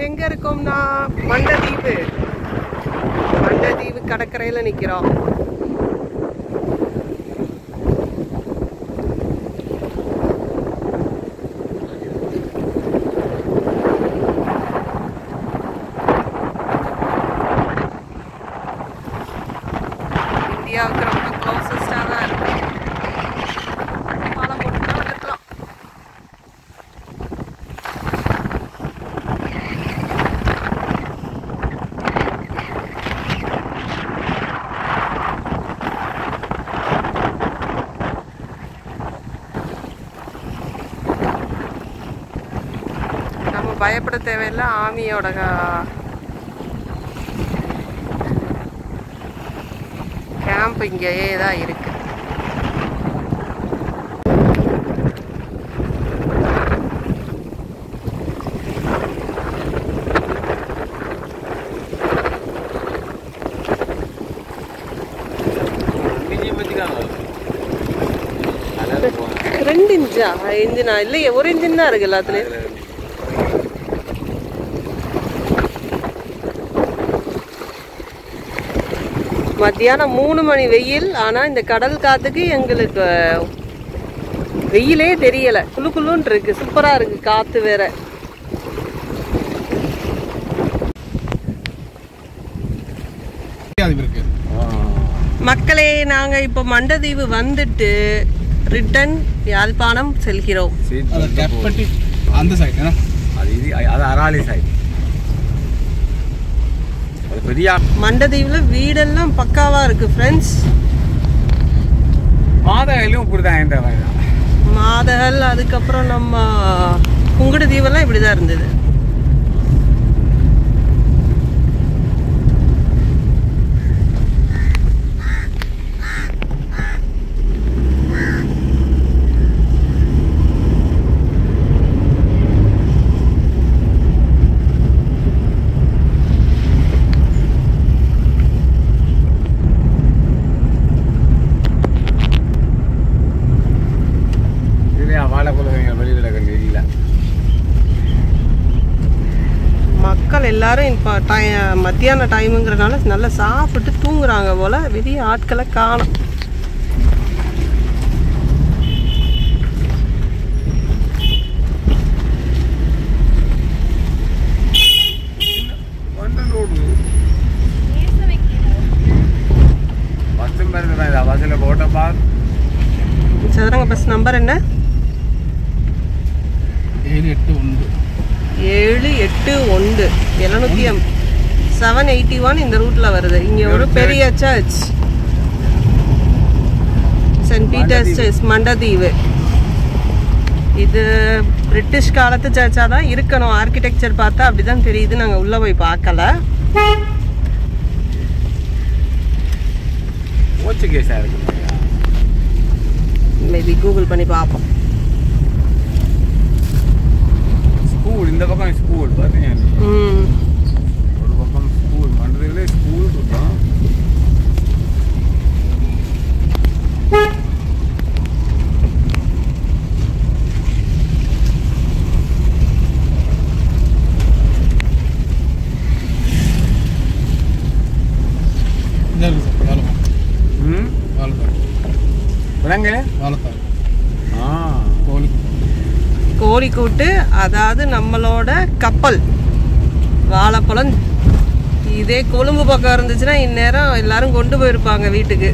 எங்க இருக்கோம்னா மண்டதீவு கடற்கரையில நிக்கிறோம். இந்தியாவுக்கு ரொம்ப க்ளோசஸ்டா தான் இருக்கு. பாலம் போட்டு வந்துக்கலாம். நம்ம பயப்பட தேவையில்லை. ஆமியோட கேம்ப் இங்கேயே தான் இருக்கு. ரெண்டு இன்ச்சா இன்ஜினா இல்லையே, ஒரு இன்ஜின் தான் இருக்கு எல்லாத்துலயும். மத்தியானம் 3 மணி வெயில். ஆனா இந்த கடல் காத்துக்கு எங்களுக்கு வெயிலே தெரியல. குளு குளுன்னு இருக்கு. சூப்பரா இருக்கு. காத்து வேற. மக்களே, நாங்க இப்ப மண்டதீவு வந்துட்டு ரிட்டர்ன் யாழ்ப்பாணம் செல்கிறோம். அந்த சைடு அது அராலி சைடு. மண்டதீவுல வீடெல்லாம் பக்காவா இருக்கு ஃப்ரெண்ட்ஸ். மாதகலும் இப்படிதான். மாதகல் அதுக்கப்புறம் நம்ம புங்குடுதீவெல்லாம் இப்படிதான் இருந்தது. மக்கள் எல்லாரும் இப்போ மத்தியான டைமுங்கிறனால நல்லா சாப்பிட்டு தூங்குறாங்க போல. வெளியே ஆட்களை காணும். சதுரங்க பஸ் நம்பர் என்ன? 781 781 இந்த ரூட்ல வருது. இங்க ஒரு பெரிய church, Saint Peter's church Mandaitivu. இது பிரிட்டிஷ் காலத்து சர்ச்சா தான் இருக்கணும். ஆர்கிடெக்சர் பார்த்தா அப்படிதான் தெரியுது. நாங்க உள்ள போய் பார்க்கல. மேபி கூகுள் பண்ணி பார்ப்போம். இந்த பக்கம் ஸ்கூல் பாத்தீங்க. ஒரு பக்கம் ஸ்கூல் மண்டதிலே ஸ்கூல் இருக்கும். கோழிக்கூட்டு, அதாவது நம்மளோட கப்பல் வாழைப்பழம். இதே கொழும்பு பக்கம் இருந்துச்சுன்னா இந்நேரம் எல்லாரும் கொண்டு போயிருப்பாங்க வீட்டுக்கு.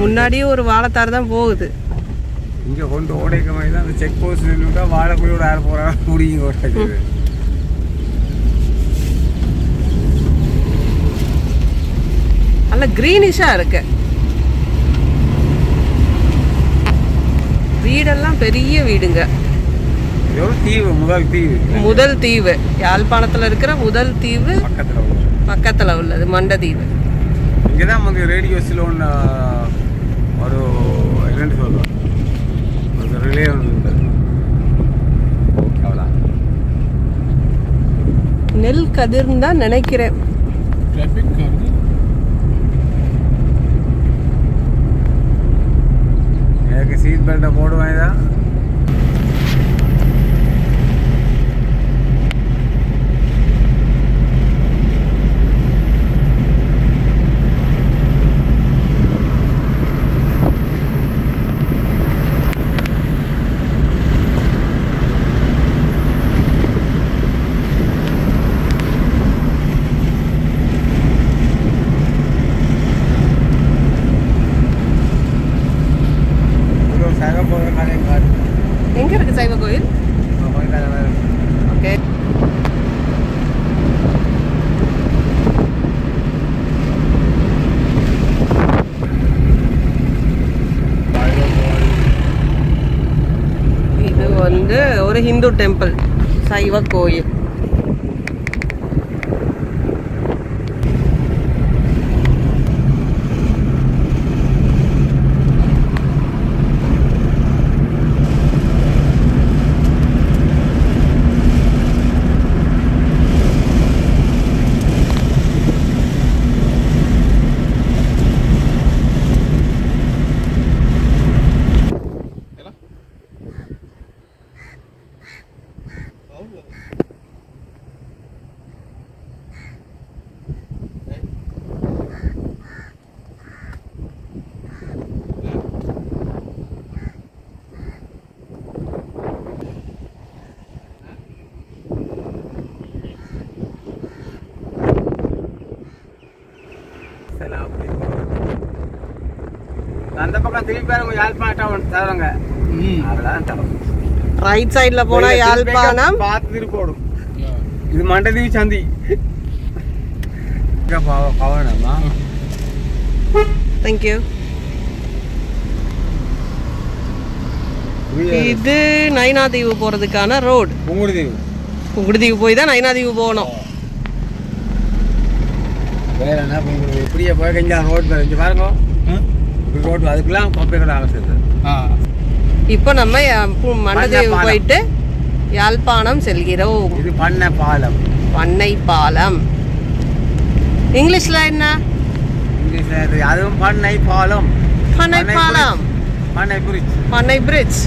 முன்னாடியே ஒரு வாழைத்தார் தான் போகுது. இங்க கொண்டு ஓடைக்க மாதிரி தான் அந்த செக் போஸ்ட் நின்றுட்டா வாழைக்குழியோட யார் போறாங்க முடியும் ஓடைக்குது. நல்ல கிரீனிஷா இருக்கு. வீடெல்லாம் பெரிய வீடுங்க. முதல் தீவு யாழ்ப்பாணத்துல இருக்கிற முதல் தீவு பக்கத்துல உள்ளது மண்டதீவு. இங்கதான் வந்து ரேடியோஸ்ல ஒன்று ஒரு என்னன்னு சொல்லுவோம், ஒரு ரிலே ஒன்று. நெல் கதிர்னு தான் நினைக்கிறேன். எனக்கு சீட் பெல்ட்டை போடுவேன். எங்க இருக்கு சைவ கோயில்? ஓகே. இது வந்து ஒரு ஹிந்து டெம்பிள், சைவ கோயில். அந்த பக்கம் திருப்பி பாருங்க, யாழ்ப்பாணம் டவுன் தருவாங்க. அதான் டவுன். ரைட் சைடுல போனா யாழ்ப்பாணம், பார்த்து திருப்போடும். இது மண்டதீவு சந்தி. பவனமா. தேங்க்யூ. இது நைனாதீவு போறதுக்கான ரோடு. புங்குடுதீவு. புங்குடுதீவு போய் தான் நைனாதீவு போகணும். வேற என்ன இப்படியே போய் கஞ்சா ரோடு பாருங்க பாருங்க. ரோடு அதுக்கெல்லாம் கொப்பை கடை அவசியம். இப்போ நம்ம மண்டதீவு போயிட்டு யாழ்ப்பாணம் செல்கிறோம். இது பண்ணை பாலம். பண்ணை பாலம். இங்கிலீஷ்ல என்ன? இங்கிலீஷ்ல அதுவும் பண்ணை பாலம். பண்ணை பாலம். பண்ணை பிரிட்ஜ். பண்ணை பிரிட்ஜ்.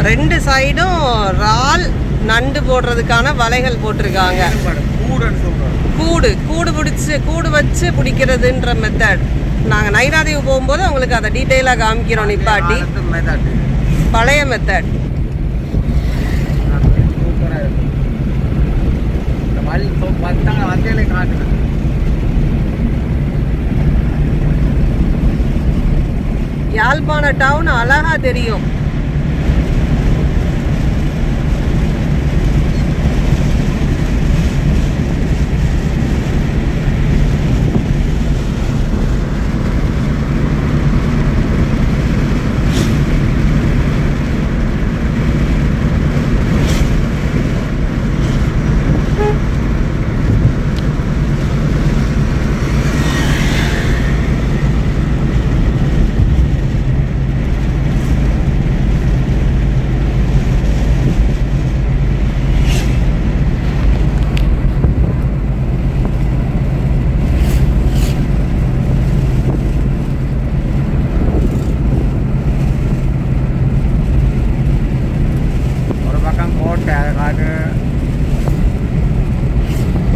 ரெண்டு சைடும் ரால் நண்டு போடுறதுக்கான வலைகள் போட்டிருக்காங்க. கூடு வச்சு பிடிக்கிறதுன்ற மெத்தட். நாங்கள் நைனாதீவு போகும்போது உங்களுக்கு அதை டீட்டெயிலாக காமிக்கிறோம். நிப்பாட்டி பழைய மெத்தட். யாழ்ப்பாண டவுன் அழகா தெரியும்.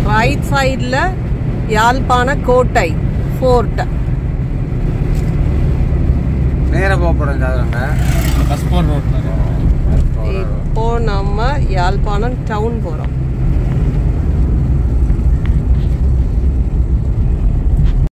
ரைட் சைடில் யாழ்ப்பாண கோட்டை ஃபோர்ட். நேராக போகிறோம். இப்போ நம்ம யாழ்ப்பாணம் டவுன் போகிறோம்.